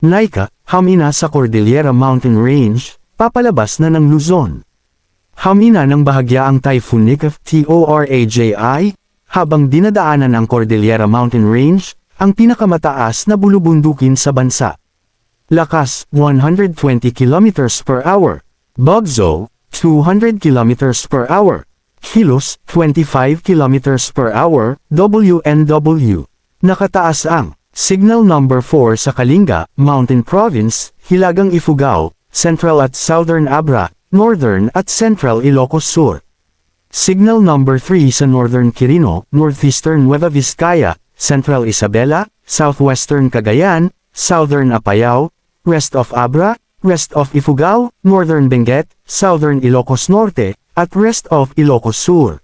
Naika, hamina sa Cordillera Mountain Range, papalabas na ng Luzon. Hamina ng bahagya ang Typhoon Nikhil, habang dinadaanan ang Cordillera Mountain Range, ang pinakamataas na bulubundukin sa bansa. Lakas, 120 km per hour. Bugso, 200 km per hour. Kilos, 25 km per hour, WNW. Nakataas ang Signal Number 4 sa Kalinga, Mountain Province, Hilagang Ifugao, Central at Southern Abra, Northern at Central Ilocos Sur. Signal Number 3 sa Northern Quirino, Northeastern Nueva Vizcaya, Central Isabela, Southwestern Cagayan, Southern Apayao, Rest of Abra, Rest of Ifugao, Northern Benguet, Southern Ilocos Norte, at Rest of Ilocos Sur.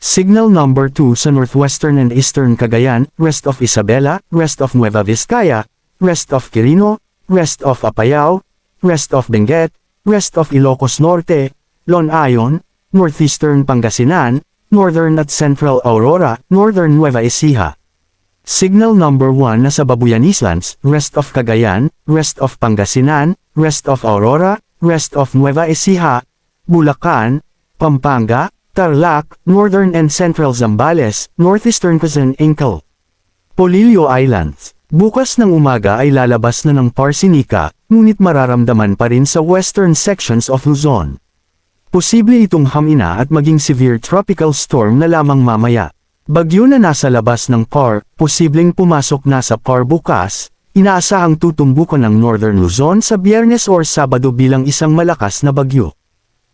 Signal Number 2 sa Northwestern and Eastern Cagayan, Rest of Isabela, Rest of Nueva Vizcaya, Rest of Quirino, Rest of Apayao, Rest of Benguet, Rest of Ilocos Norte, Lonayon, Northeastern Pangasinan, Northern at Central Aurora, Northern Nueva Ecija. Signal Number 1 na sa Babuyan Islands, Rest of Cagayan, Rest of Pangasinan, Rest of Aurora, Rest of Nueva Ecija, Bulacan, Pampanga, Tarlac, Northern and Central Zambales, Northeastern Quezon Incal. Polillo Islands. Bukas ng umaga ay lalabas na ng Parsinica, ngunit mararamdaman pa rin sa western sections of Luzon. Posible itong hamina at maging severe tropical storm na lamang mamaya. Bagyo na nasa labas ng PAR, posibleng pumasok na sa PAR bukas, inaasahang tutumbukan ng Northern Luzon sa Biyernes or Sabado bilang isang malakas na bagyo.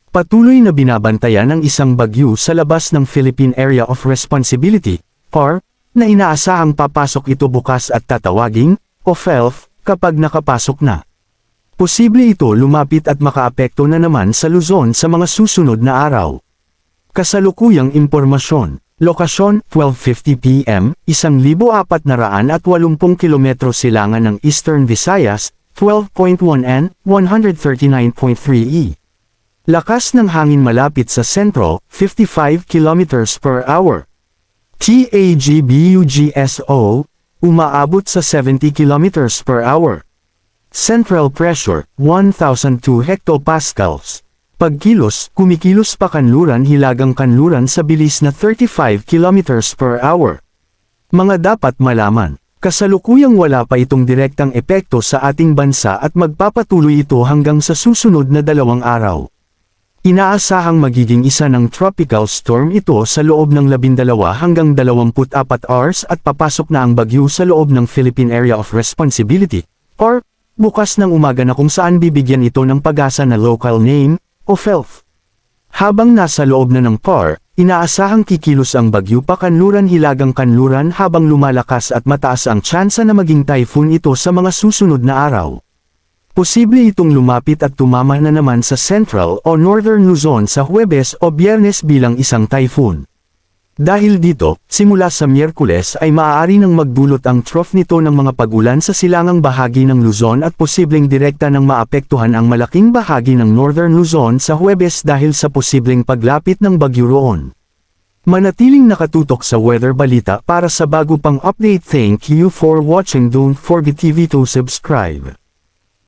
Patuloy na binabantayan ang isang bagyo sa labas ng Philippine Area of Responsibility, PAR, na inaasahang papasok ito bukas at tatawaging, o FELF, kapag nakapasok na. Posible ito lumapit at makaapekto na naman sa Luzon sa mga susunod na araw. Kasalukuyang impormasyon. Lokasyon, 12:50 p.m., 1,480 km silangan ng Eastern Visayas, 12.1 N, 139.3 E. Lakas ng hangin malapit sa sentro, 55 km per hour. TAGBUGSO, umaabot sa 70 km per hour. Central pressure, 1,002 hectopascals. Pagkilos, kumikilos pa kanluran hilagang kanluran sa bilis na 35 km per hour. Mga dapat malaman. Kasalukuyang wala pa itong direktang epekto sa ating bansa at magpapatuloy ito hanggang sa susunod na 2 araw. Inaasahang magiging isa ng tropical storm ito sa loob ng 12 hanggang 24 hours at papasok na ang bagyo sa loob ng Philippine Area of Responsibility, or bukas ng umaga na kung saan bibigyan ito ng pag-asa na local name, o FELF. Habang nasa loob na ng PAR, inaasahang kikilos ang bagyo pa kanluran hilagang kanluran habang lumalakas at mataas ang tsansa na maging typhoon ito sa mga susunod na araw. Posible itong lumapit at tumama na naman sa Central o Northern Luzon sa Huwebes o Biyernes bilang isang typhoon. Dahil dito, simula sa Miyerkules ay maaari nang magdulot ang trough nito ng mga pagulan sa silangang bahagi ng Luzon at posibleng direkta nang maapektuhan ang malaking bahagi ng Northern Luzon sa Huwebes dahil sa posibleng paglapit ng bagyo roon. Manatiling nakatutok sa Weather Balita para sa bago pang update. Thank you for watching. Don't forget to subscribe.